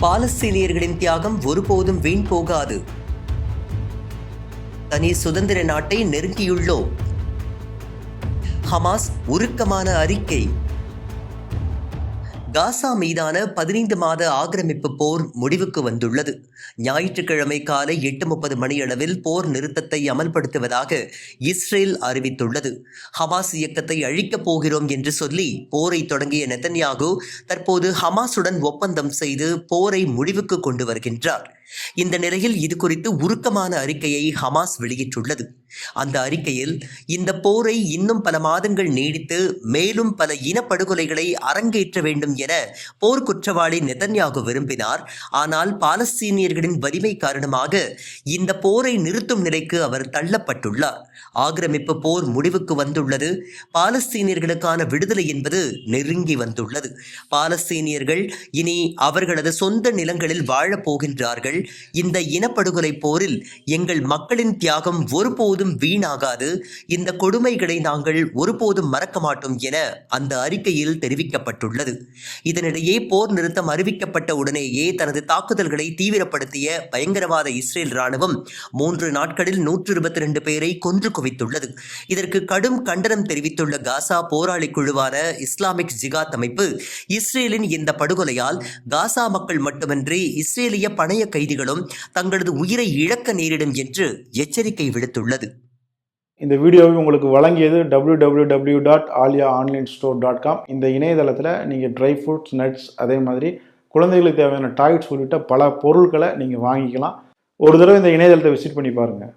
பாலஸ்தீனியர்களின் தியாகம் ஒருபோதும் வீண் போகாது. தனி சுதந்திர நாட்டை நெருங்கியுள்ளோம். ஹமாஸ் உருக்கமான அறிக்கை. காசா மீதான 15 மாத ஆக்கிரமிப்பு போர் முடிவுக்கு வந்துள்ளது. ஞாயிற்றுக்கிழமை காலை 8:30 மணியளவில் போர் நிறுத்தத்தை அமல்படுத்துவதாக இஸ்ரேல் அறிவித்துள்ளது. ஹமாஸ் இயக்கத்தை அழிக்கப் போகிறோம் என்று சொல்லி போரை தொடங்கிய நெதன்யாகு தற்போது ஹமாஸுடன் ஒப்பந்தம் செய்து போரை முடிவுக்கு கொண்டு வருகின்றார். இந்த நிலையில் இது குறித்து உருக்கமான அறிக்கையை ஹமாஸ் வெளியிட்டுள்ளது. அந்த அறிக்கையில் இந்த போரை இன்னும் பல மாதங்கள் நீடித்து மேலும் பல இனப்படுகொலைகளை அரங்கேற்ற வேண்டும் என போர் குற்றவாளி நெதன்யாகு விரும்பினார். ஆனால் பாலஸ்தீனியர்களின் வலிமை காரணமாக இந்த போரை நிறுத்தும் நிலைக்கு அவர் தள்ளப்பட்டுள்ளார். ஆக்கிரமிப்பு போர் முடிவுக்கு வந்துள்ளது. பாலஸ்தீனியர்களுக்கான விடுதலை என்பது நெருங்கி வந்துள்ளது. பாலஸ்தீனியர்கள் இனி அவர்களது சொந்த நிலங்களில் வாழப் போகின்றார்கள். இந்த இனப்படுகொலை போரில் எங்கள் மக்களின் தியாகம் ஒருபோதும் வீணாகாது. இந்த கொடுமைகளை நாங்கள் ஒருபோதும் மறக்க மாட்டோம் என அந்த அறிக்கையில் தெரிவிக்கப்பட்டுள்ளது. இதனிடையே போர் நிறுத்தம் அறிவிக்கப்பட்ட உடனேயே தனது தாக்குதல்களை தீவிரப்படுத்திய பயங்கரவாத இஸ்ரேல் ராணுவம் 3 நாட்களில் 122 பேரை கொன்று குவித்துள்ளது. இதற்கு கடும் கண்டனம் தெரிவித்துள்ள காசா போராளி குழுவான இஸ்லாமிக் ஜிகாத் அமைப்பு இஸ்ரேலின் இந்த படுகொலையால் காசா மக்கள் மட்டுமின்றி இஸ்ரேலிய பணைய கைதிகளும் தங்களது உயிரை இழக்க நேரிடும் என்று எச்சரிக்கை விடுத்துள்ளது. இந்த வீடியோவை உங்களுக்கு வழங்கியது www.aliaonlinestore.com. இந்த இணையதளத்தில் நீங்கள் ட்ரை ஃப்ரூட்ஸ், நட்ஸ், அதே மாதிரி குழந்தைகளுக்கு தேவையான டாய்ஸ் உள்ளிட்ட பல பொருட்களை நீங்கள் வாங்கிக்கலாம். ஒரு தடவை இந்த இணையதளத்தை விசிட் பண்ணி பாருங்கள்.